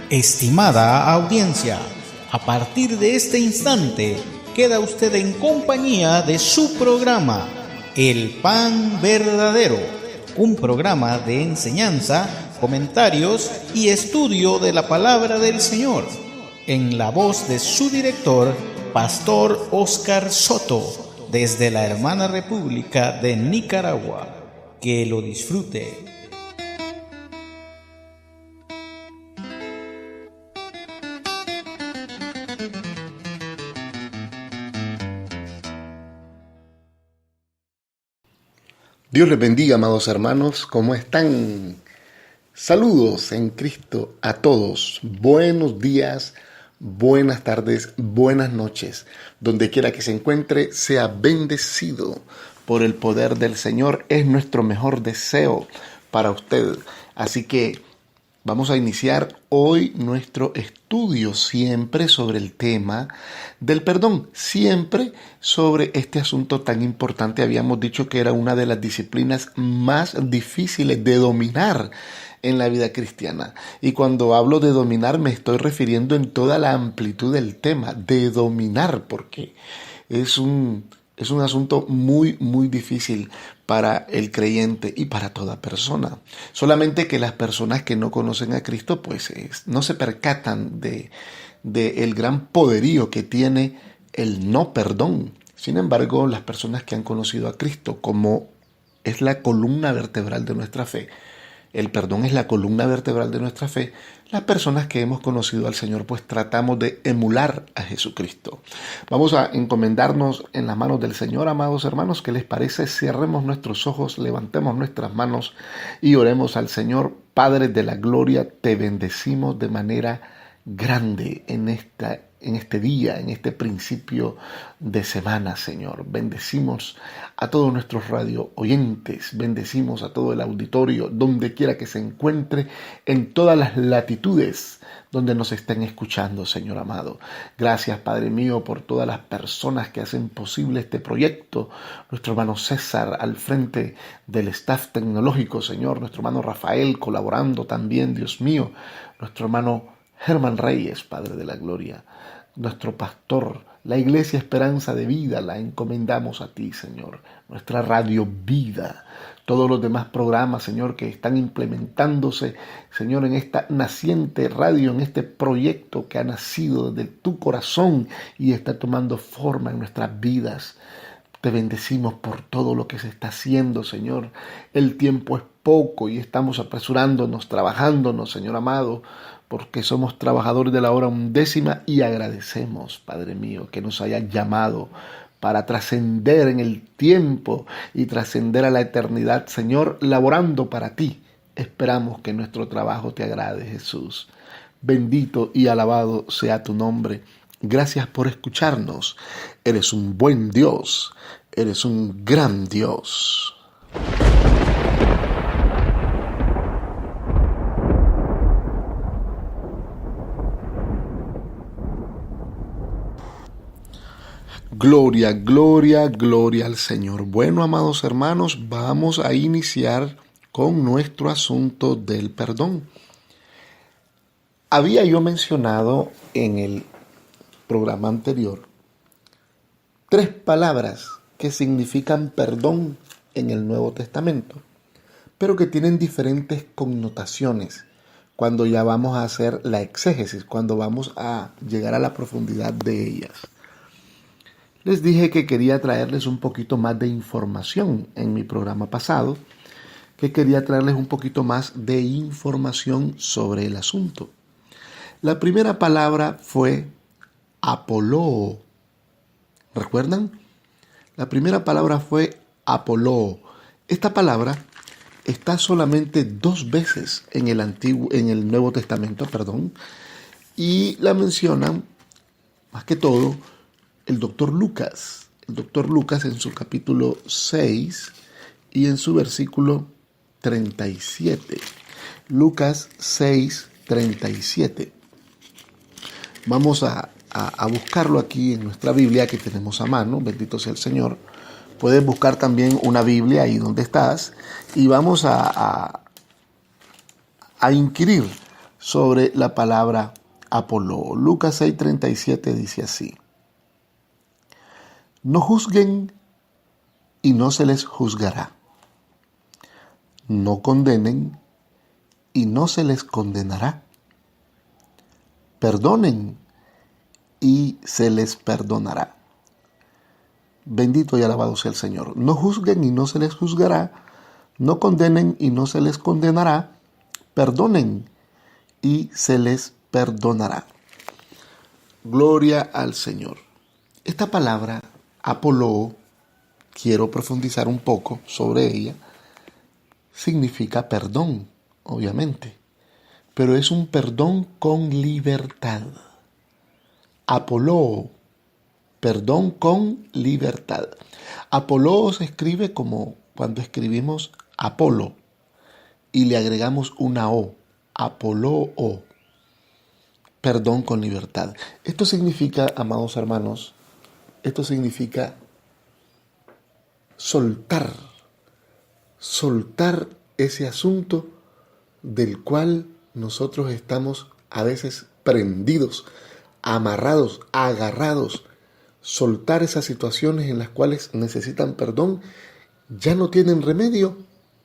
Estimada audiencia, a partir de este instante queda usted en compañía de su programa, El Pan Verdadero, un programa de enseñanza, comentarios y estudio de la palabra del Señor, en la voz de su director, Pastor Oscar Soto, desde la hermana República de Nicaragua. Que lo disfrute. Dios les bendiga, amados hermanos, ¿cómo están? Saludos en Cristo a todos. Buenos días, buenas tardes, buenas noches. Donde quiera que se encuentre, sea bendecido por el poder del Señor. Es nuestro mejor deseo para usted. Así que vamos a iniciar hoy nuestro estudio siempre sobre el tema del perdón, siempre sobre este asunto tan importante. Habíamos dicho que era una de las disciplinas más difíciles de dominar en la vida cristiana. Y cuando hablo de dominar me estoy refiriendo en toda la amplitud del tema, de dominar, porque es un asunto muy, muy difícil para el creyente y para toda persona. Solamente que las personas que no conocen a Cristo, pues no se percatan de el gran poderío que tiene el no perdón. Sin embargo, las personas que han conocido a Cristo, como es la columna vertebral de nuestra fe, el perdón es la columna vertebral de nuestra fe. Las personas que hemos conocido al Señor, pues tratamos de emular a Jesucristo. Vamos a encomendarnos en las manos del Señor, amados hermanos. ¿Qué les parece? Cerremos nuestros ojos, levantemos nuestras manos y oremos al Señor. Padre de la gloria, te bendecimos de manera grande en este día, en este principio de semana, Señor. Bendecimos a todos nuestros radio oyentes, bendecimos a todo el auditorio, donde quiera que se encuentre, en todas las latitudes donde nos estén escuchando, Señor amado. Gracias, Padre mío, por todas las personas que hacen posible este proyecto. Nuestro hermano César al frente del staff tecnológico, Señor. Nuestro hermano Rafael colaborando también, Dios mío. Nuestro hermano Germán Reyes, Padre de la Gloria, nuestro pastor, la Iglesia Esperanza de Vida, la encomendamos a ti, Señor. Nuestra Radio Vida, todos los demás programas, Señor, que están implementándose, Señor, en esta naciente radio, en este proyecto que ha nacido desde tu corazón y está tomando forma en nuestras vidas. Te bendecimos por todo lo que se está haciendo, Señor. El tiempo es poco y estamos apresurándonos, trabajándonos, Señor amado, porque somos trabajadores de la hora undécima y agradecemos, Padre mío, que nos hayas llamado para trascender en el tiempo y trascender a la eternidad, Señor, laborando para ti. Esperamos que nuestro trabajo te agrade, Jesús. Bendito y alabado sea tu nombre. Gracias por escucharnos. Eres un buen Dios. Eres un gran Dios. Gloria, gloria, gloria al Señor. Bueno, amados hermanos, vamos a iniciar con nuestro asunto del perdón. Había yo mencionado en el programa anterior 3 palabras que significan perdón en el Nuevo Testamento, pero que tienen diferentes connotaciones cuando ya vamos a hacer la exégesis, cuando vamos a llegar a la profundidad de ellas. Les dije que quería traerles un poquito más de información en mi programa pasado, que quería traerles un poquito más de información sobre el asunto. La primera palabra fue apoloo. ¿Recuerdan? La primera palabra fue apoloo. Esta palabra está solamente 2 veces en el Nuevo Testamento, y la mencionan más que todo el doctor Lucas. El doctor Lucas en su capítulo 6 y en su versículo 37. Lucas 6, 37. Vamos a buscarlo aquí en nuestra Biblia que tenemos a mano. Bendito sea el Señor. Puedes buscar también una Biblia ahí donde estás. Y vamos a a inquirir sobre la palabra apoló. Lucas 6:37 dice así: no juzguen y no se les juzgará. No condenen y no se les condenará. Perdonen y se les perdonará. Bendito y alabado sea el Señor. No juzguen y no se les juzgará. No condenen y no se les condenará. Perdonen y se les perdonará. Gloria al Señor. Esta palabra, apoló, quiero profundizar un poco sobre ella, significa perdón, obviamente, pero es un perdón con libertad. Apoló, perdón con libertad. Apoló se escribe como cuando escribimos Apolo y le agregamos una O, apoló o, perdón con libertad. Esto significa, amados hermanos, esto significa soltar ese asunto del cual nosotros estamos a veces prendidos, amarrados, agarrados. Soltar esas situaciones en las cuales necesitan perdón, ya no tienen remedio,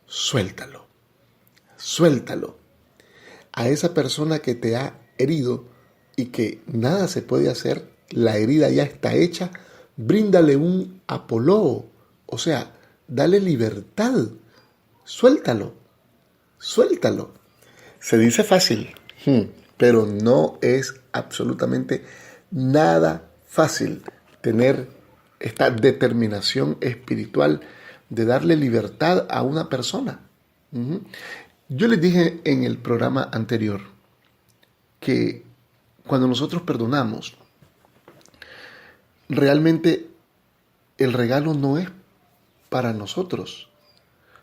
suéltalo. Suéltalo. A esa persona que te ha herido y que nada se puede hacer, la herida ya está hecha, bríndale un apoló, o sea, dale libertad. Suéltalo. Suéltalo. Se dice fácil, pero no es absolutamente nada fácil tener esta determinación espiritual de darle libertad a una persona. Yo les dije en el programa anterior que cuando nosotros perdonamos, realmente el regalo no es para nosotros.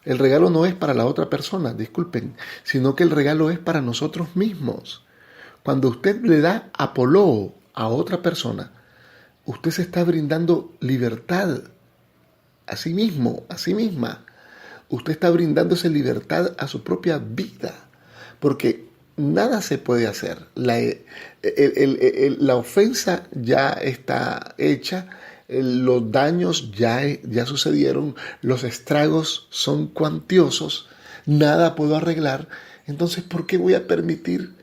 El regalo no es para la otra persona, disculpen, sino que el regalo es para nosotros mismos. Cuando usted le da apoló a otra persona, usted se está brindando libertad a sí mismo, a sí misma. Usted está brindándose libertad a su propia vida, porque nada se puede hacer. La ofensa ya está hecha, los daños ya sucedieron, los estragos son cuantiosos, nada puedo arreglar. Entonces, ¿por qué voy a permitir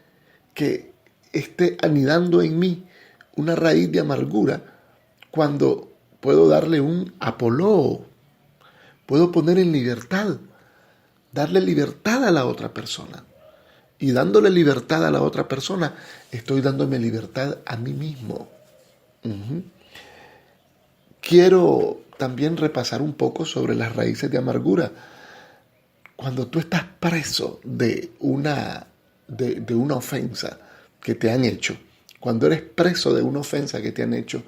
que esté anidando en mí una raíz de amargura cuando puedo darle un apoló? Puedo poner en libertad, darle libertad a la otra persona. Y dándole libertad a la otra persona, estoy dándome libertad a mí mismo. Quiero también repasar un poco sobre las raíces de amargura. Cuando tú estás preso de una ofensa que te han hecho, cuando eres preso de una ofensa que te han hecho,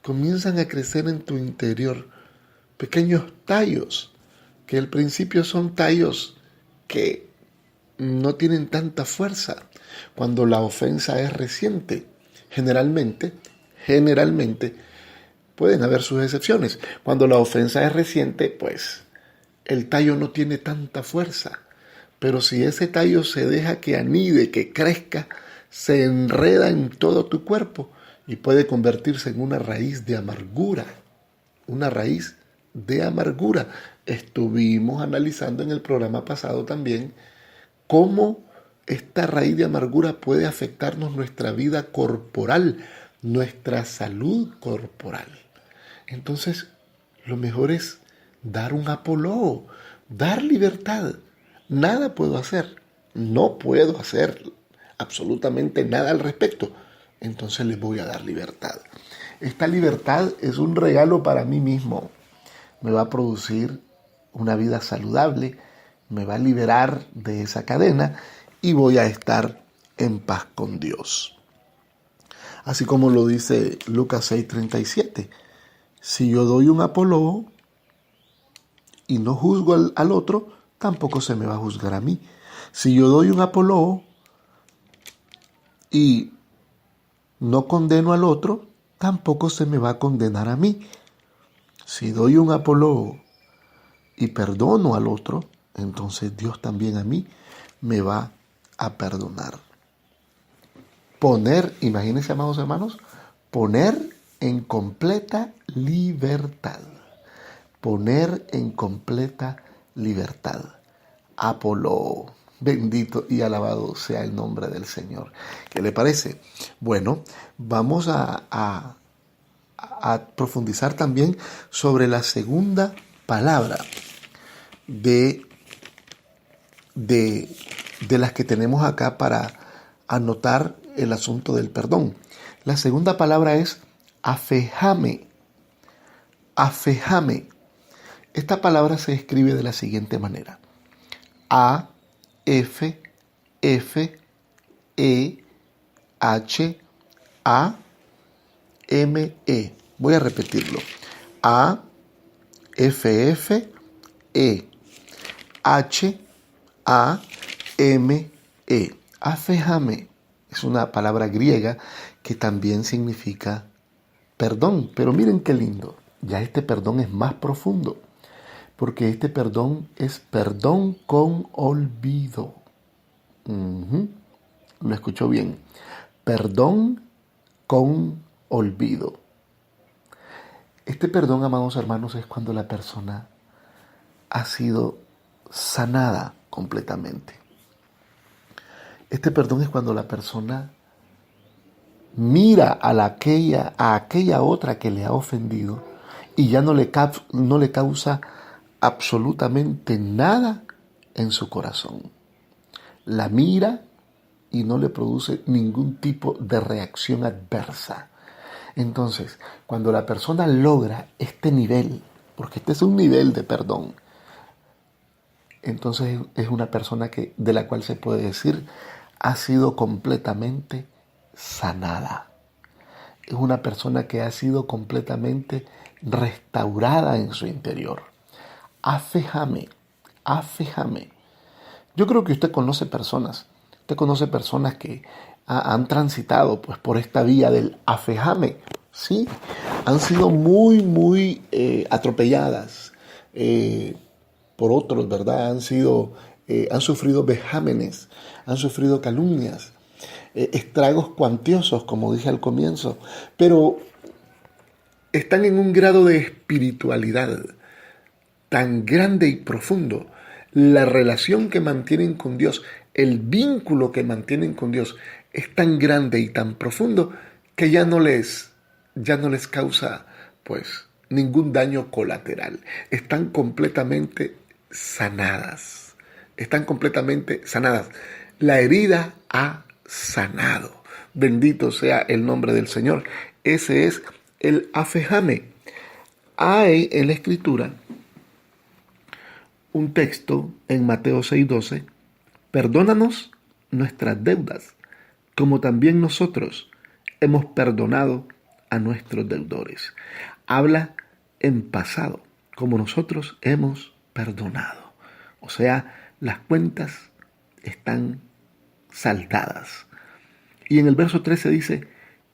comienzan a crecer en tu interior pequeños tallos, que al principio son tallos que no tienen tanta fuerza. Cuando la ofensa es reciente, generalmente, pueden haber sus excepciones. Cuando la ofensa es reciente, pues el tallo no tiene tanta fuerza. Pero si ese tallo se deja que anide, que crezca, se enreda en todo tu cuerpo y puede convertirse en una raíz de amargura. Una raíz de amargura. Estuvimos analizando en el programa pasado también cómo esta raíz de amargura puede afectarnos nuestra vida corporal, nuestra salud corporal. Entonces, lo mejor es dar un apoló, dar libertad. Nada puedo hacer, no puedo hacer absolutamente nada al respecto. Entonces les voy a dar libertad. Esta libertad es un regalo para mí mismo. Me va a producir una vida saludable, me va a liberar de esa cadena y voy a estar en paz con Dios. Así como lo dice Lucas 6:37. Si yo doy un apoló y no juzgo al otro, tampoco se me va a juzgar a mí. Si yo doy un apoló y no condeno al otro, tampoco se me va a condenar a mí. Si doy un apoló y perdono al otro, entonces Dios también a mí me va a perdonar. Poner, imagínense, amados hermanos, poner en completa libertad. Poner en completa libertad. Apolo, bendito y alabado sea el nombre del Señor. ¿Qué le parece? Bueno, vamos a profundizar también sobre la segunda palabra de las que tenemos acá para anotar el asunto del perdón. La segunda palabra es afejame. Afejame. Esta palabra se escribe de la siguiente manera: A, F, F, E, H, A, M, E. Voy a repetirlo. A, F, F, E, H, A, M, E. Afejame es una palabra griega que también significa perdón. Pero miren qué lindo. Ya este perdón es más profundo, porque este perdón es perdón con olvido. Lo escuchó bien. Perdón con olvido. Este perdón, amados hermanos, es cuando la persona ha sido sanada completamente. Este perdón es cuando la persona mira a aquella otra que le ha ofendido y ya no le causa absolutamente nada en su corazón. La mira y no le produce ningún tipo de reacción adversa. Entonces, cuando la persona logra este nivel, porque este es un nivel de perdón, entonces es una persona de la cual se puede decir ha sido completamente sanada. Es una persona que ha sido completamente restaurada en su interior. Afejame, afejame. Yo creo que usted conoce personas que han transitado pues por esta vía del afejame, ¿sí? Han sido muy atropelladas por otros, ¿verdad? Han sufrido vejámenes, han sufrido calumnias, estragos cuantiosos, como dije al comienzo, pero están en un grado de espiritualidad tan grande y profundo. La relación que mantienen con Dios, el vínculo que mantienen con Dios es tan grande y tan profundo que ya no les causa pues ningún daño colateral. Están completamente sanadas. Están completamente sanadas. La herida ha sanado. Bendito sea el nombre del Señor. Ese es el afejame. Hay en la Escritura un texto en Mateo 6:12. Perdónanos nuestras deudas, como también nosotros hemos perdonado a nuestros deudores. Habla en pasado, como nosotros hemos perdonado. O sea, las cuentas están saldadas. Y en el verso 13 dice: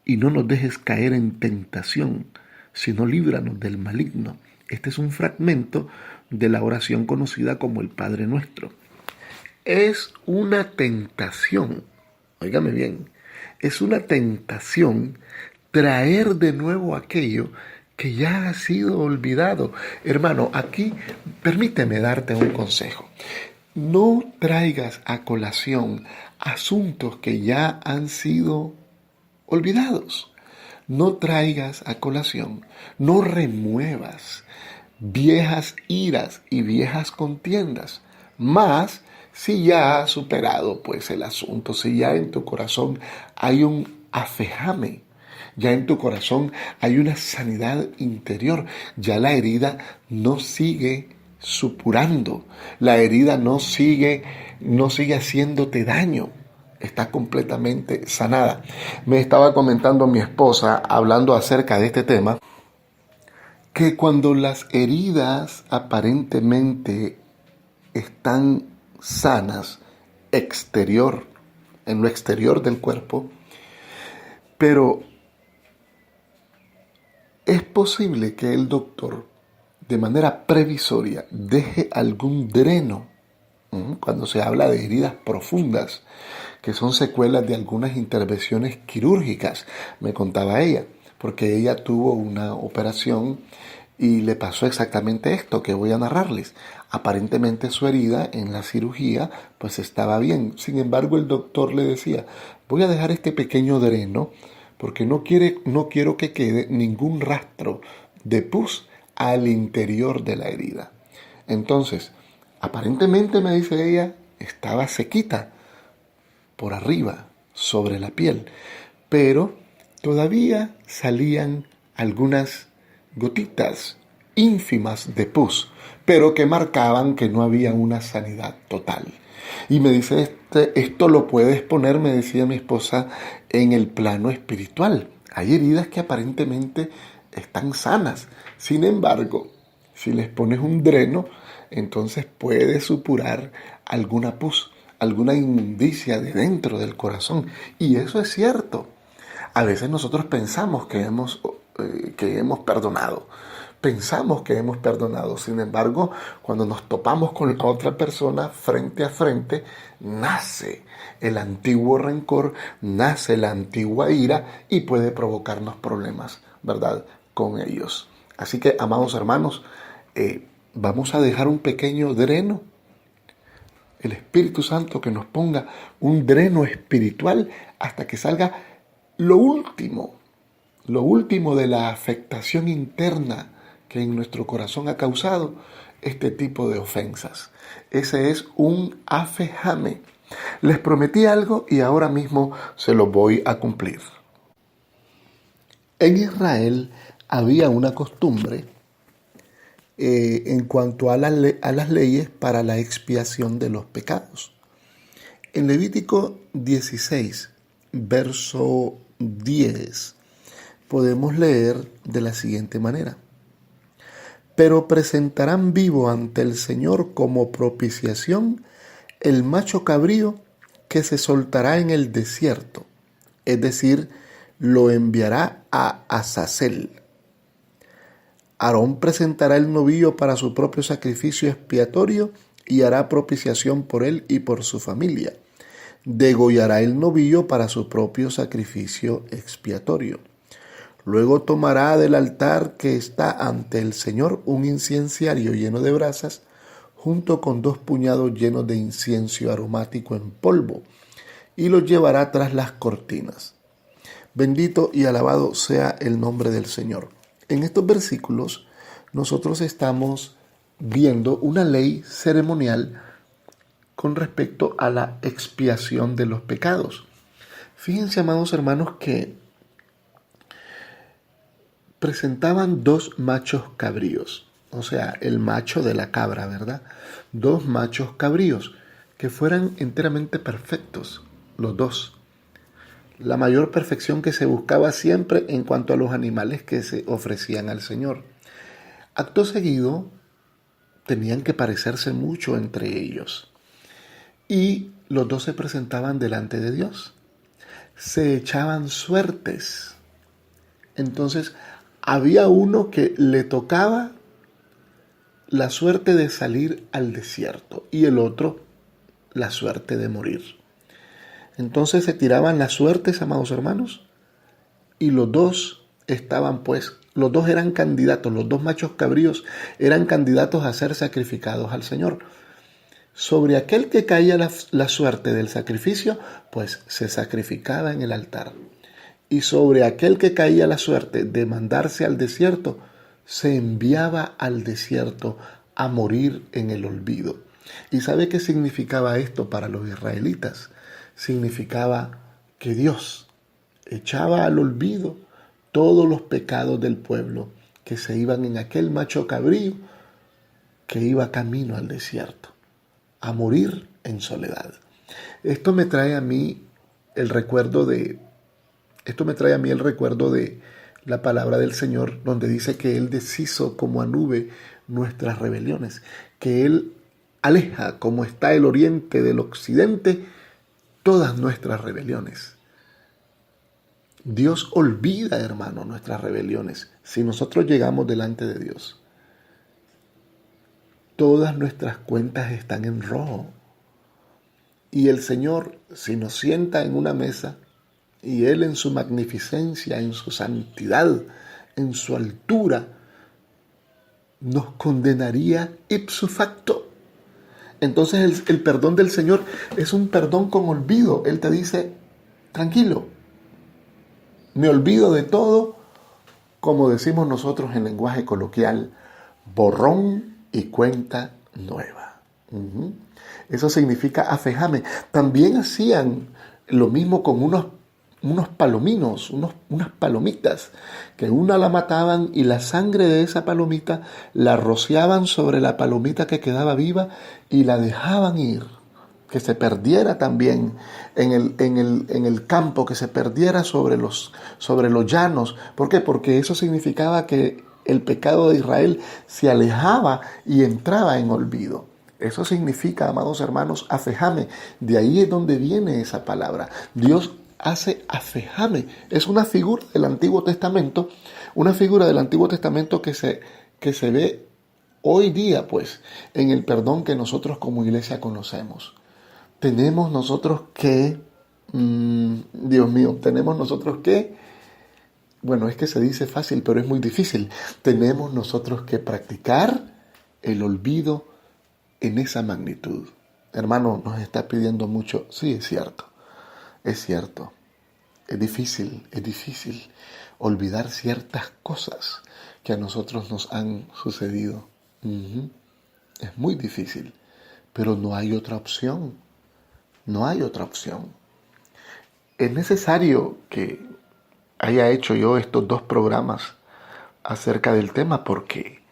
y no nos dejes caer en tentación, sino líbranos del maligno. Este es un fragmento de la oración conocida como el Padre Nuestro. Es una tentación, óigame bien, es una tentación traer de nuevo aquello que ya ha sido olvidado. Hermano, aquí permíteme darte un consejo. No traigas a colación asuntos que ya han sido olvidados. No traigas a colación, no remuevas viejas iras y viejas contiendas. Más si ya has superado pues el asunto, si ya en tu corazón hay un afejame, ya en tu corazón hay una sanidad interior, ya la herida no sigue supurando, la herida no sigue haciéndote daño. Está completamente sanada. Me estaba comentando mi esposa, hablando acerca de este tema, que cuando las heridas aparentemente están sanas en lo exterior del cuerpo, pero es posible que el doctor de manera previsoria deje algún dreno Cuando se habla de heridas profundas, que son secuelas de algunas intervenciones quirúrgicas, me contaba ella, porque ella tuvo una operación y le pasó exactamente esto que voy a narrarles. Aparentemente su herida en la cirugía pues estaba bien. Sin embargo, el doctor le decía, voy a dejar este pequeño dreno porque no quiero que quede ningún rastro de pus al interior de la herida. Entonces, aparentemente, me dice ella, estaba sequita por arriba, sobre la piel, pero todavía salían algunas gotitas ínfimas de pus, pero que marcaban que no había una sanidad total. Y me dice, esto lo puedes poner, me decía mi esposa, en el plano espiritual. Hay heridas que aparentemente están sanas. Sin embargo, si les pones un dreno, entonces puedes supurar alguna pus, alguna inmundicia de dentro del corazón. Y eso es cierto. A veces nosotros pensamos que hemos perdonado. Pensamos que hemos perdonado. Sin embargo, cuando nos topamos con la otra persona frente a frente, nace el antiguo rencor, nace la antigua ira y puede provocarnos problemas, ¿verdad?, con ellos. Así que, amados hermanos, vamos a dejar un pequeño dreno. El Espíritu Santo que nos ponga un dreno espiritual hasta que salga lo último de la afectación interna que en nuestro corazón ha causado este tipo de ofensas. Ese es un afejame. Les prometí algo y ahora mismo se lo voy a cumplir. En Israel había una costumbre en cuanto a las leyes para la expiación de los pecados. En Levítico 16, verso 10, podemos leer de la siguiente manera. Pero presentarán vivo ante el Señor como propiciación el macho cabrío que se soltará en el desierto, es decir, lo enviará a Azazel. Aarón presentará el novillo para su propio sacrificio expiatorio y hará propiciación por él y por su familia. Degollará el novillo para su propio sacrificio expiatorio. Luego tomará del altar que está ante el Señor un inciensario lleno de brasas, junto con 2 puñados llenos de incienso aromático en polvo, y los llevará tras las cortinas. Bendito y alabado sea el nombre del Señor. En estos versículos nosotros estamos viendo una ley ceremonial con respecto a la expiación de los pecados. Fíjense, amados hermanos, que presentaban 2 machos cabríos, o sea, el macho de la cabra, ¿verdad? 2 machos cabríos que fueran enteramente perfectos, los 2. La mayor perfección que se buscaba siempre en cuanto a los animales que se ofrecían al Señor. Acto seguido, tenían que parecerse mucho entre ellos. Y los 2 se presentaban delante de Dios. Se echaban suertes. Entonces, había uno que le tocaba la suerte de salir al desierto y el otro la suerte de morir. Entonces se tiraban las suertes, amados hermanos, y los 2 estaban los 2 eran candidatos, los 2 machos cabríos eran candidatos a ser sacrificados al Señor. Sobre aquel que caía la suerte del sacrificio, pues se sacrificaba en el altar. Y sobre aquel que caía la suerte de mandarse al desierto, se enviaba al desierto a morir en el olvido. ¿Y sabe qué significaba esto para los israelitas? Significaba que Dios echaba al olvido todos los pecados del pueblo que se iban en aquel macho cabrío que iba camino al desierto, a morir en soledad. Esto me trae a mí el recuerdo de la palabra del Señor, donde dice que Él deshizo como a nube nuestras rebeliones, que Él aleja como está el oriente del occidente todas nuestras rebeliones. Dios olvida, hermano, nuestras rebeliones si nosotros llegamos delante de Dios. Todas nuestras cuentas están en rojo. Y el Señor, si nos sienta en una mesa, y Él en su magnificencia, en su santidad, en su altura, nos condenaría ipso facto. Entonces el perdón del Señor es un perdón con olvido. Él te dice, tranquilo, me olvido de todo, como decimos nosotros en lenguaje coloquial, borrón y cuenta nueva. Eso significa afejame. También hacían lo mismo con unos palominos, unas palomitas, que una la mataban y la sangre de esa palomita la rociaban sobre la palomita que quedaba viva y la dejaban ir, que se perdiera también en el campo, que se perdiera sobre los llanos. ¿Por qué? Porque eso significaba que el pecado de Israel se alejaba y entraba en olvido. Eso significa, amados hermanos, afejame. De ahí es donde viene esa palabra. Dios hace afejame. Es una figura del Antiguo Testamento, que se ve hoy día, pues, en el perdón que nosotros como iglesia conocemos. Tenemos nosotros que, bueno, es que se dice fácil, pero es muy difícil. Tenemos nosotros que practicar el olvido en esa magnitud. Hermano, nos está pidiendo mucho. Sí, es cierto. Es difícil olvidar ciertas cosas que a nosotros nos han sucedido. Es muy difícil, pero no hay otra opción. Es necesario que haya hecho yo estos 2 programas acerca del tema, porque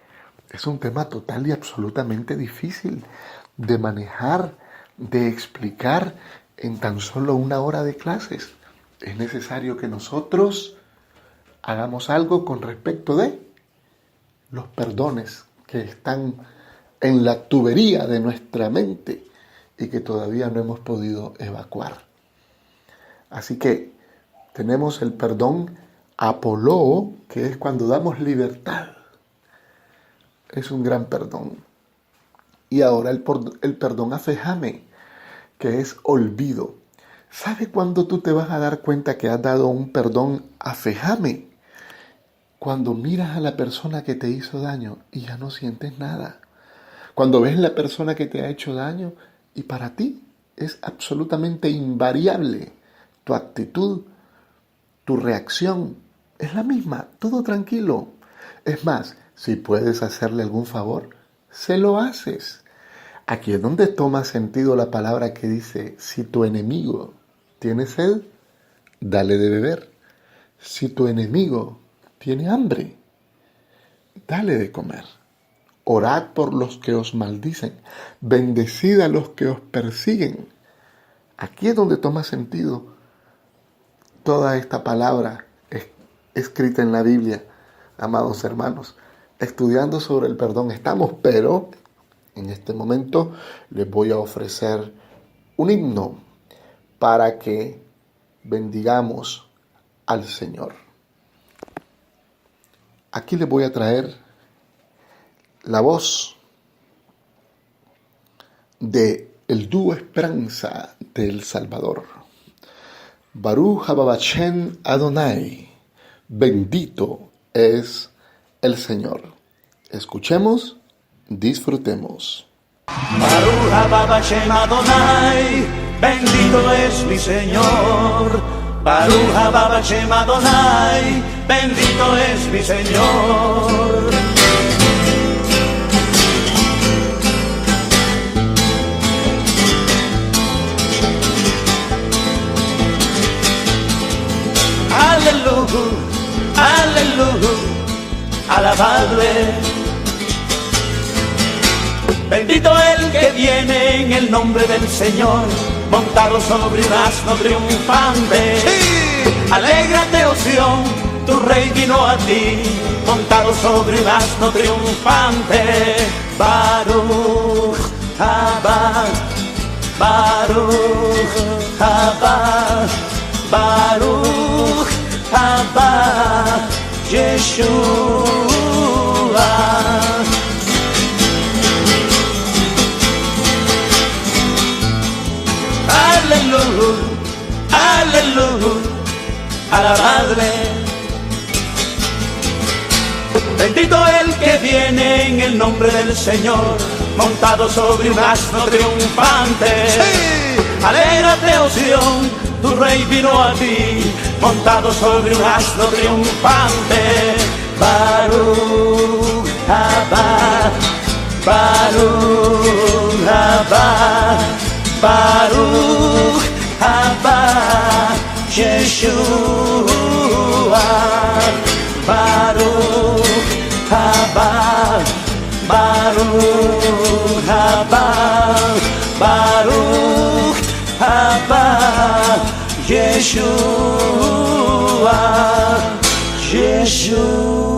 es un tema total y absolutamente difícil de manejar, de explicar en tan solo 1 hora de clases. Es necesario que nosotros hagamos algo con respecto de los perdones que están en la tubería de nuestra mente y que todavía no hemos podido evacuar. Así que tenemos el perdón apoló, que es cuando damos libertad. Es un gran perdón. Y ahora el perdón afejame, que es olvido. ¿Sabe cuándo tú te vas a dar cuenta que has dado un perdón afejame? Cuando miras a la persona que te hizo daño y ya no sientes nada. Cuando ves la persona que te ha hecho daño y para ti es absolutamente invariable tu actitud, tu reacción. Es la misma, todo tranquilo. Es más, si puedes hacerle algún favor, se lo haces. Aquí es donde toma sentido la palabra que dice, si tu enemigo tiene sed, dale de beber. Si tu enemigo tiene hambre, dale de comer. Orad por los que os maldicen, bendecid a los que os persiguen. Aquí es donde toma sentido toda esta palabra escrita en la Biblia, amados hermanos. Estudiando sobre el perdón estamos, pero en este momento les voy a ofrecer un himno para que bendigamos al Señor. Aquí les voy a traer la voz de el dúo Esperanza de El Salvador. Baruch haba Hashem Adonai, bendito es el Señor. Escuchemos, disfrutemos. Baruch haba Hashem Adonai, bendito es mi Señor. Baruch haba Hashem Adonai, bendito es mi Señor. Aleluya, aleluya, alabadle. Bendito el que viene en el nombre del Señor, montado sobre un asno triunfante. ¡Sí! Alégrate, oh Sión, tu rey vino a ti, montado sobre un asno triunfante. Baruch haba, Baruch haba, Baruch haba, Yeshua. aleluya, aleluya, alabadle. Bendito el que viene en el nombre del Señor, montado sobre un asno triunfante. ¡Sí! Alégrate, oh Sión, tu rey vino a ti, montado sobre un asno triunfante. Baruch haba, Baruch haba, Baruch haba, Yeshua. Baruch haba, Baruch haba, Baruch haba, Yeshua, Yeshua.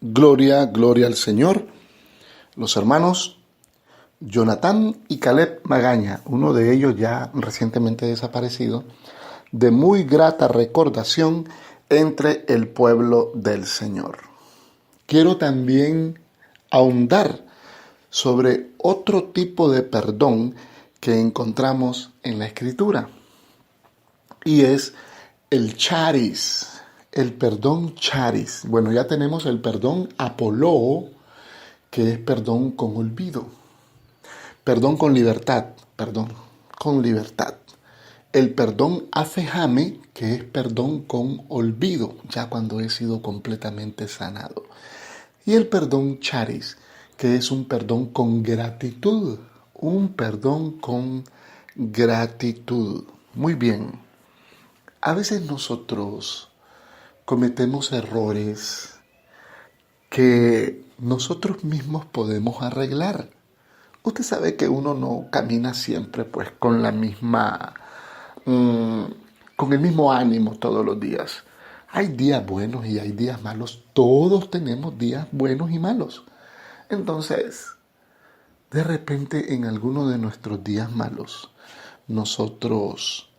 Gloria, gloria al Señor. Los hermanos Jonathan y Caleb Magaña, uno de ellos ya recientemente desaparecido, de muy grata recordación entre el pueblo del Señor. Quiero también ahondar sobre otro tipo de perdón que encontramos en la Escritura, y es el charis, el perdón charis. Bueno, ya tenemos el perdón apoló, que es perdón con olvido. Perdón con libertad, perdón con libertad. El perdón afejame, que es perdón con olvido, ya cuando he sido completamente sanado. Y el perdón charis, que es un perdón con gratitud, un perdón con gratitud. Muy bien. A veces nosotros cometemos errores que nosotros mismos podemos arreglar. Usted sabe que uno no camina siempre pues con la misma, con el mismo ánimo todos los días. Hay días buenos y hay días malos. Todos tenemos días buenos y malos. Entonces, de repente en alguno de nuestros días malos, nosotros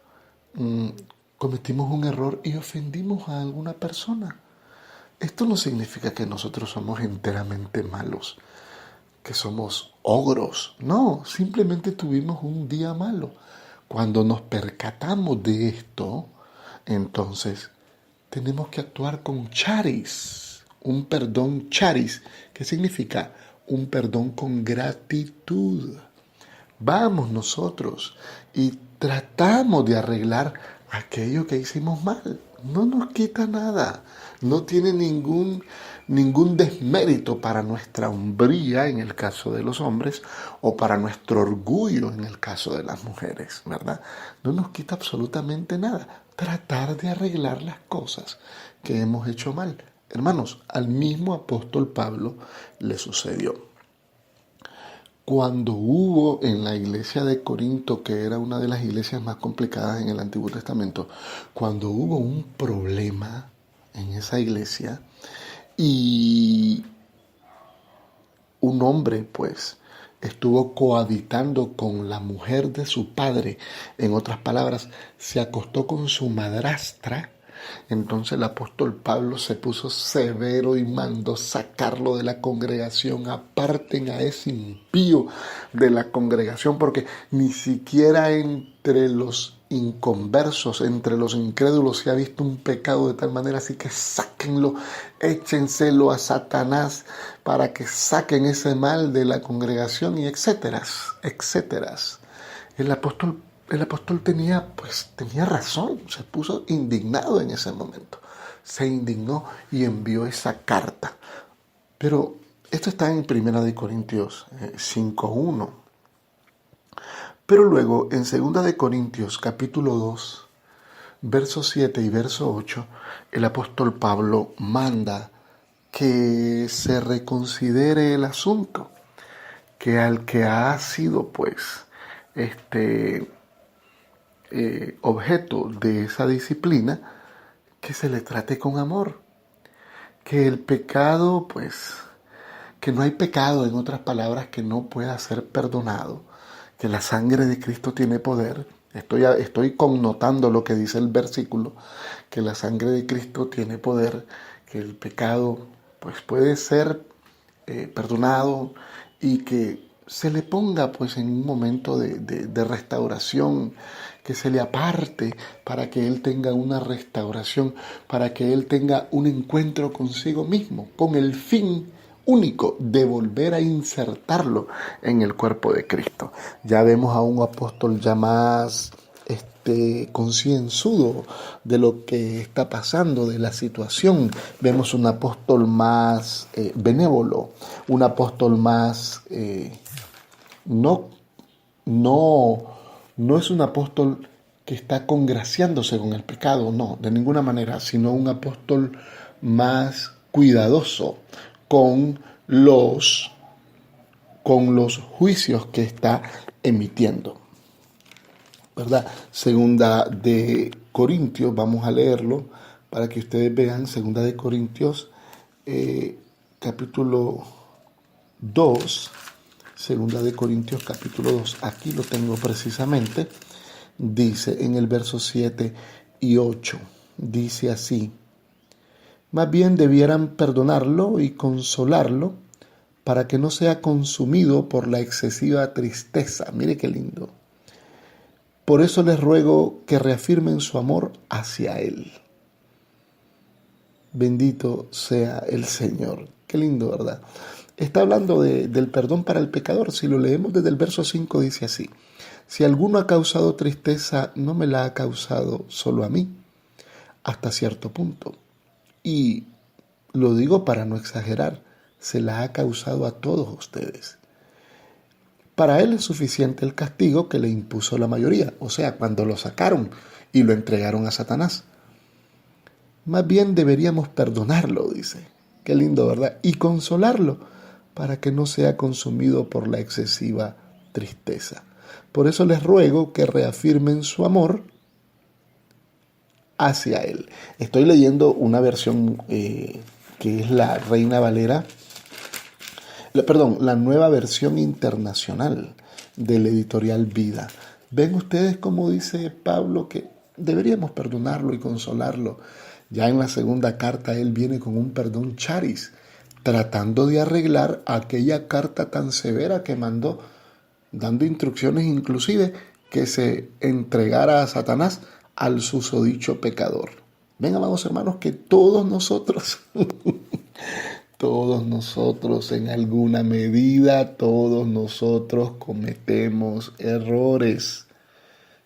cometimos un error y ofendimos a alguna persona. Esto no significa que nosotros somos enteramente malos, que somos ogros. No, simplemente tuvimos un día malo. Cuando nos percatamos de esto, entonces tenemos que actuar con charis, un perdón charis, que significa un perdón con gratitud. Vamos nosotros y tratamos de arreglar aquello que hicimos mal. No nos quita nada, no tiene ningún desmérito para nuestra hombría en el caso de los hombres o para nuestro orgullo en el caso de las mujeres, ¿verdad? No nos quita absolutamente nada tratar de arreglar las cosas que hemos hecho mal. Hermanos, al mismo apóstol Pablo le sucedió. Cuando hubo en la iglesia de Corinto, que era una de las iglesias más complicadas en el Antiguo Testamento, cuando hubo un problema en esa iglesia y un hombre pues estuvo cohabitando con la mujer de su padre, en otras palabras, se acostó con su madrastra, entonces el apóstol Pablo se puso severo y mandó sacarlo de la congregación. Aparten a ese impío de la congregación, porque ni siquiera entre los inconversos, entre los incrédulos se ha visto un pecado de tal manera, así que sáquenlo, échenselo a Satanás para que saquen ese mal de la congregación, y etcétera, etcétera. El apóstol tenía razón, se puso indignado en ese momento. Se indignó y envió esa carta. Pero esto está en 1 Corintios 5:1. Pero luego en 2 Corintios capítulo 2, verso 7 y verso 8, el apóstol Pablo manda que se reconsidere el asunto, que al que ha sido objeto de esa disciplina, que se le trate con amor, que el pecado, que no hay pecado, en otras palabras, que no pueda ser perdonado, que la sangre de Cristo tiene poder. Estoy connotando lo que dice el versículo, que la sangre de Cristo tiene poder, que el pecado pues puede ser perdonado y que se le ponga pues en un momento de restauración, que se le aparte para que él tenga una restauración, para que él tenga un encuentro consigo mismo, con el fin único de volver a insertarlo en el cuerpo de Cristo. Ya vemos a un apóstol ya más concienzudo de lo que está pasando, de la situación. Vemos un apóstol más benévolo, un apóstol más no es un apóstol que está congraciándose con el pecado, no, de ninguna manera, sino un apóstol más cuidadoso con los juicios que está emitiendo, ¿verdad? Segunda de Corintios, vamos a leerlo para que ustedes vean. Segunda de Corintios, capítulo 2. Segunda de Corintios, capítulo 2. Aquí lo tengo precisamente. Dice en el verso 7 y 8. Dice así: más bien debieran perdonarlo y consolarlo para que no sea consumido por la excesiva tristeza. Mire qué lindo. Por eso les ruego que reafirmen su amor hacia Él. Bendito sea el Señor. Qué lindo, ¿verdad? Está hablando del perdón para el pecador. Si lo leemos desde el verso 5, dice así: si alguno ha causado tristeza, no me la ha causado solo a mí, hasta cierto punto. Y lo digo para no exagerar, se la ha causado a todos ustedes. Para él es suficiente el castigo que le impuso la mayoría, o sea, cuando lo sacaron y lo entregaron a Satanás. Más bien deberíamos perdonarlo, dice. Qué lindo, ¿verdad? Y consolarlo para que no sea consumido por la excesiva tristeza. Por eso les ruego que reafirmen su amor hacia Él. Estoy leyendo una versión que es la Reina Valera, la nueva versión internacional del editorial Vida. ¿Ven ustedes cómo dice Pablo que deberíamos perdonarlo y consolarlo? Ya en la segunda carta él viene con un perdón charis, tratando de arreglar aquella carta tan severa que mandó, dando instrucciones inclusive que se entregara a Satanás al susodicho pecador. Ven, amados hermanos, que todos nosotros en alguna medida, todos nosotros cometemos errores.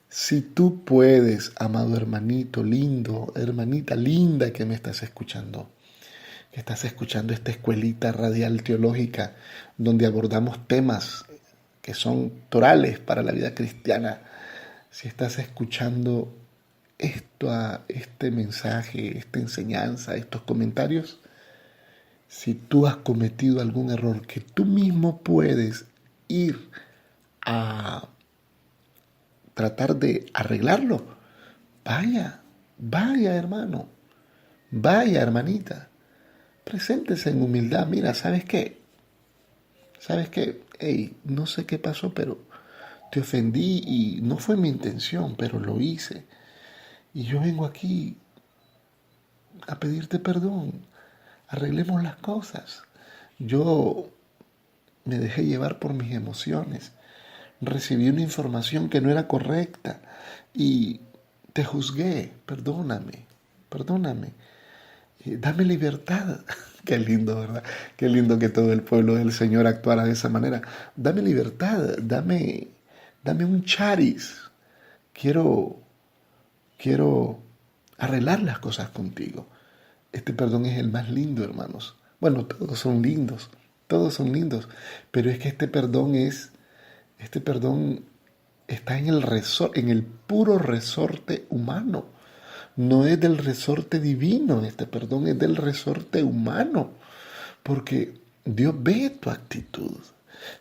Si tú puedes, amado hermanito lindo, hermanita linda que me estás escuchando, que estás escuchando esta escuelita radial teológica donde abordamos temas que son torales para la vida cristiana, si estás escuchando este mensaje, esta enseñanza, estos comentarios, si tú has cometido algún error que tú mismo puedes ir a tratar de arreglarlo, vaya hermano, vaya hermanita, preséntese en humildad. Mira, ¿sabes qué? Hey, no sé qué pasó, pero te ofendí y no fue mi intención, pero lo hice. Y yo vengo aquí a pedirte perdón. Arreglemos las cosas. Yo me dejé llevar por mis emociones. Recibí una información que no era correcta y te juzgué. Perdóname. Dame libertad. Qué lindo, ¿verdad? Qué lindo que todo el pueblo del Señor actuara de esa manera. Dame libertad. Dame un charis. Quiero arreglar las cosas contigo. Este perdón es el más lindo, hermanos. Bueno, todos son lindos, pero es que este perdón está en el puro resorte humano. No es del resorte divino, este perdón es del resorte humano, porque Dios ve tu actitud.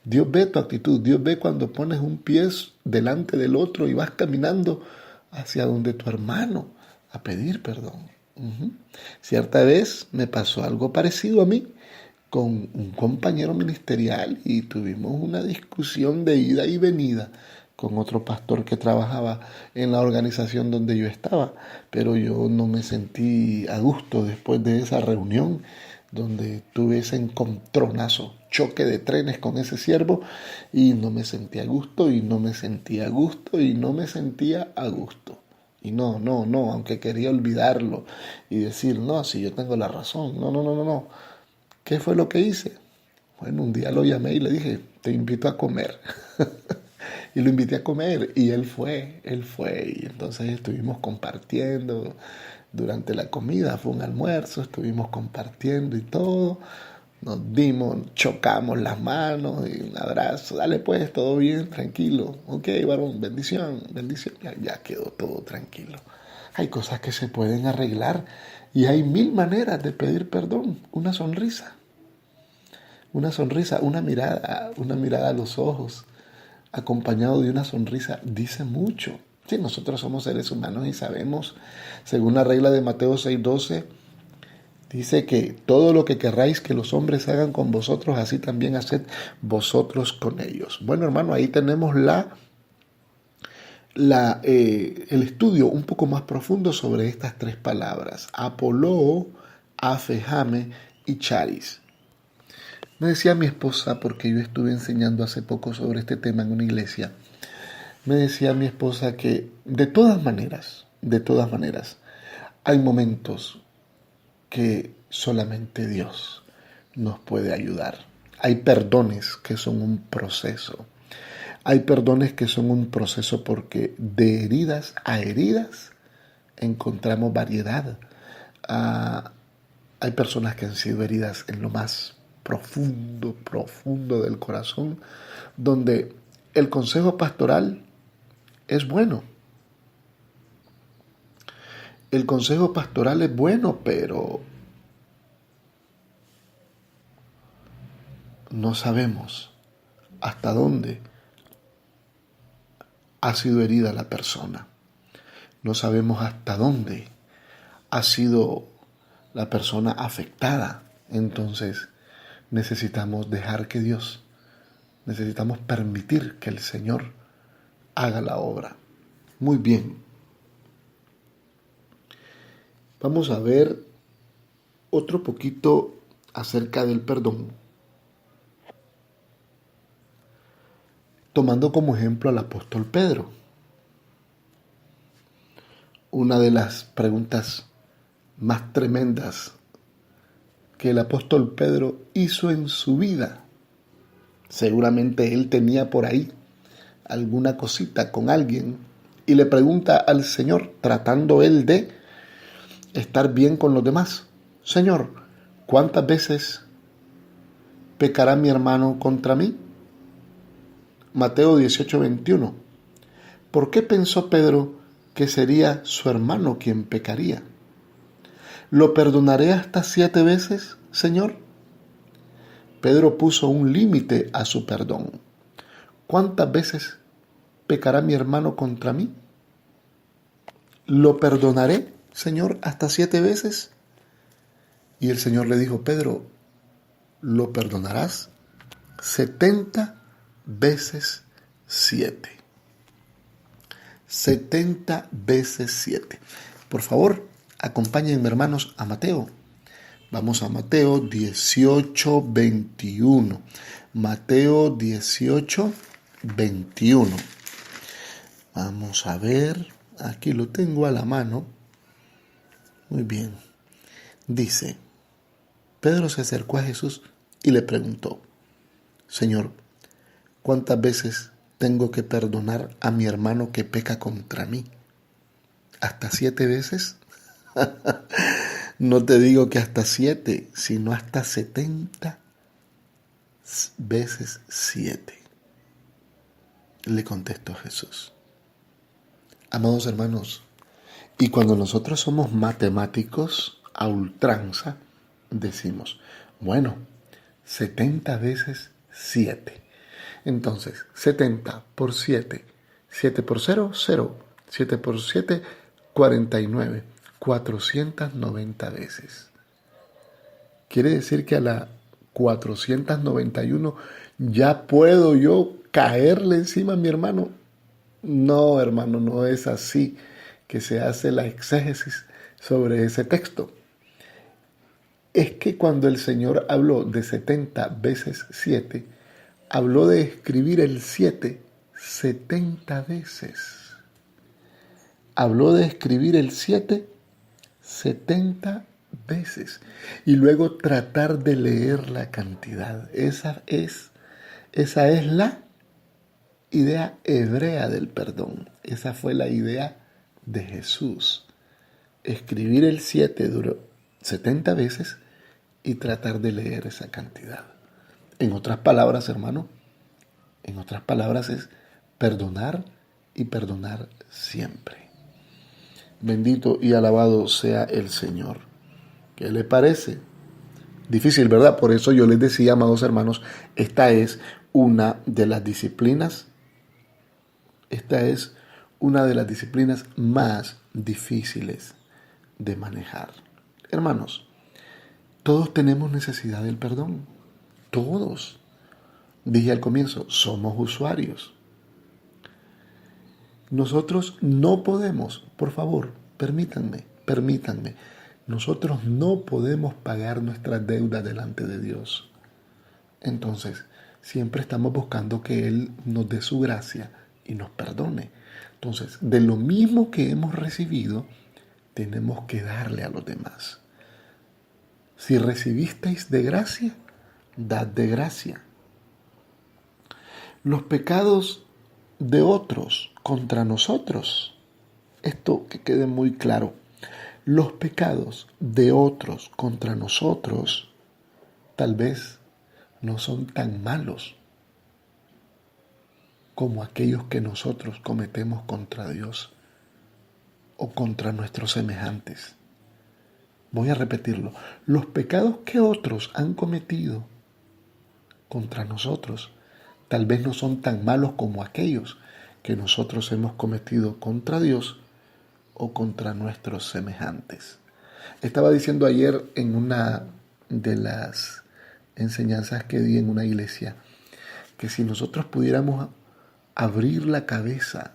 Dios ve cuando pones un pie delante del otro y vas caminando hacia donde tu hermano a pedir perdón. Cierta vez me pasó algo parecido a mí con un compañero ministerial y tuvimos una discusión de ida y venida, con otro pastor que trabajaba en la organización donde yo estaba, pero yo no me sentí a gusto después de esa reunión donde tuve ese encontronazo, choque de trenes con ese siervo, y no me sentía a gusto, y no me sentía a gusto, y no me sentía a gusto. Y no, aunque quería olvidarlo y decir, no, si yo tengo la razón, no. ¿Qué fue lo que hice? Bueno, un día lo llamé y le dije, te invito a comer. Y lo invité a comer y él fue. Y entonces estuvimos compartiendo durante la comida, fue un almuerzo, estuvimos compartiendo y todo. Nos dimos, chocamos las manos y un abrazo. Dale pues, todo bien, tranquilo. Ok, varón, bendición. Ya quedó todo tranquilo. Hay cosas que se pueden arreglar y hay 1000 maneras de pedir perdón. Una sonrisa, una mirada a los ojos, acompañado de una sonrisa, dice mucho. Sí, nosotros somos seres humanos y sabemos, según la regla de Mateo 6:12, dice que todo lo que querráis que los hombres hagan con vosotros, así también haced vosotros con ellos. Bueno, hermano, ahí tenemos el estudio un poco más profundo sobre estas 3 palabras: apoloo, afejame y charis. Me decía mi esposa, porque yo estuve enseñando hace poco sobre este tema en una iglesia, me decía mi esposa que de todas maneras, hay momentos que solamente Dios nos puede ayudar. Hay perdones que son un proceso. Hay perdones que son un proceso porque de heridas a heridas encontramos variedad. Hay personas que han sido heridas en lo más profundo del corazón, donde el consejo pastoral es bueno. El consejo pastoral es bueno, pero no sabemos hasta dónde ha sido herida la persona. No sabemos hasta dónde ha sido la persona afectada. Entonces necesitamos dejar que Dios, necesitamos permitir que el Señor haga la obra. Muy bien. Vamos a ver otro poquito acerca del perdón, tomando como ejemplo al apóstol Pedro. Una de las preguntas más tremendas que el apóstol Pedro hizo en su vida. Seguramente él tenía por ahí alguna cosita con alguien y le pregunta al Señor, tratando él de estar bien con los demás: Señor, ¿cuántas veces pecará mi hermano contra mí? Mateo 18:21. ¿Por qué pensó Pedro que sería su hermano quien pecaría? ¿Lo perdonaré hasta 7 veces, Señor? Pedro puso un límite a su perdón. ¿Cuántas veces pecará mi hermano contra mí? ¿Lo perdonaré, Señor, hasta 7 veces? Y el Señor le dijo: Pedro, lo perdonarás 70 veces 7. 70 veces 7. Por favor, acompáñenme, hermanos, a Mateo. Vamos a Mateo 18:21. Mateo 18:21. Vamos a ver. Aquí lo tengo a la mano. Muy bien. Dice: Pedro se acercó a Jesús y le preguntó: Señor, ¿cuántas veces tengo que perdonar a mi hermano que peca contra mí? ¿Hasta 7 veces? No te digo que hasta 7, sino hasta 70 veces 7. Le contestó Jesús. Amados hermanos, y cuando nosotros somos matemáticos a ultranza, decimos, bueno, 70 veces 7. Entonces, 70 por 7, 7 por 0, 0, 7 por 7, 49, 490 veces. Quiere decir que a la 491 ya puedo yo caerle encima a mi hermano No, hermano, no es así que se hace la exégesis sobre ese texto. Es que cuando el Señor habló de 70 veces 7, habló de escribir el 7 70 veces. Habló de escribir el 7 70 veces y luego tratar de leer la cantidad. Esa es la idea hebrea del perdón. Esa fue la idea de Jesús. Escribir el 7 duró 70 veces y tratar de leer esa cantidad. En otras palabras, hermano, es perdonar y perdonar siempre. Bendito y alabado sea el Señor. ¿Qué le parece? Difícil, ¿verdad? Por eso yo les decía, amados hermanos, esta es una de las disciplinas más difíciles de manejar. Hermanos, todos tenemos necesidad del perdón. Todos. Dije al comienzo, somos usuarios. Nosotros no podemos, por favor, permítanme, nosotros no podemos pagar nuestras deudas delante de Dios. Entonces, siempre estamos buscando que Él nos dé su gracia y nos perdone. Entonces, de lo mismo que hemos recibido, tenemos que darle a los demás. Si recibisteis de gracia, dad de gracia. Los pecados de otros contra nosotros, esto que quede muy claro, los pecados de otros contra nosotros tal vez no son tan malos como aquellos que nosotros cometemos contra Dios o contra nuestros semejantes. Voy a repetirlo. Los pecados que otros han cometido contra nosotros tal vez no son tan malos como aquellos que nosotros hemos cometido contra Dios o contra nuestros semejantes. Estaba diciendo ayer en una de las enseñanzas que di en una iglesia que si nosotros pudiéramos abrir la cabeza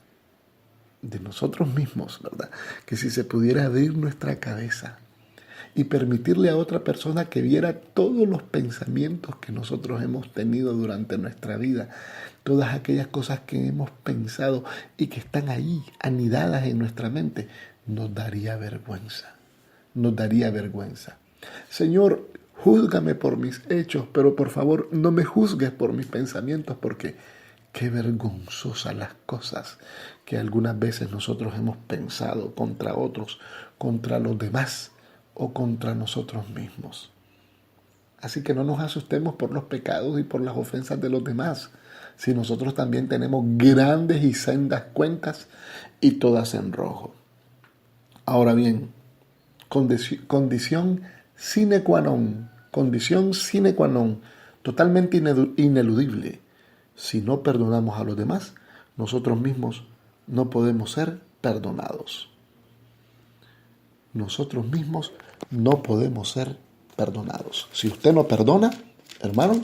de nosotros mismos, ¿verdad? Que si se pudiera abrir nuestra cabeza y permitirle a otra persona que viera todos los pensamientos que nosotros hemos tenido durante nuestra vida, todas aquellas cosas que hemos pensado y que están ahí anidadas en nuestra mente, nos daría vergüenza. Señor, júzgame por mis hechos, pero por favor no me juzgues por mis pensamientos, porque qué vergonzosas las cosas que algunas veces nosotros hemos pensado contra otros, contra los demás o contra nosotros mismos. Así que no nos asustemos por los pecados y por las ofensas de los demás, si nosotros también tenemos grandes y sendas cuentas y todas en rojo. Ahora bien, condición sine qua non, totalmente ineludible. Si no perdonamos a los demás, nosotros mismos no podemos ser perdonados. Nosotros mismos no podemos ser perdonados. Si usted no perdona, hermano,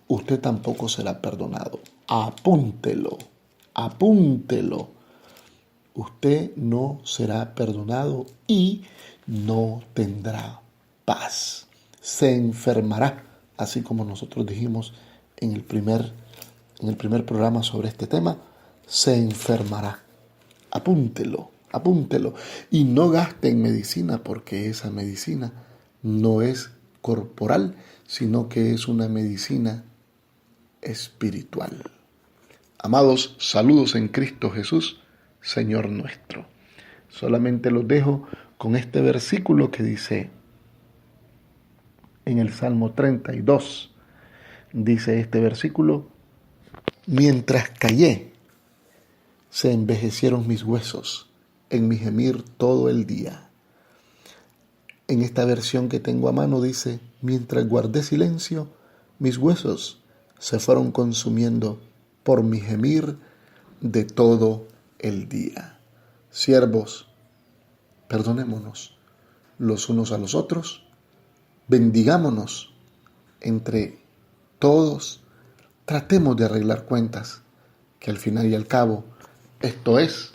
usted tampoco será perdonado. Apúntelo. Usted no será perdonado y no tendrá paz. Se enfermará, así como nosotros dijimos en el primer programa sobre este tema, se enfermará. Apúntelo. Y no gaste en medicina, porque esa medicina no es corporal, sino que es una medicina espiritual. Amados, saludos en Cristo Jesús, Señor nuestro. Solamente los dejo con este versículo que dice en el Salmo 32. Dice este versículo: mientras callé, se envejecieron mis huesos en mi gemir todo el día. En esta versión que tengo a mano dice: mientras guardé silencio, mis huesos se fueron consumiendo por mi gemir de todo el día. Siervos, perdonémonos los unos a los otros, bendigámonos entre todos, tratemos de arreglar cuentas, que al final y al cabo Esto es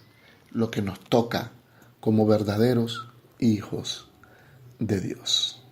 lo que nos toca como verdaderos hijos de Dios.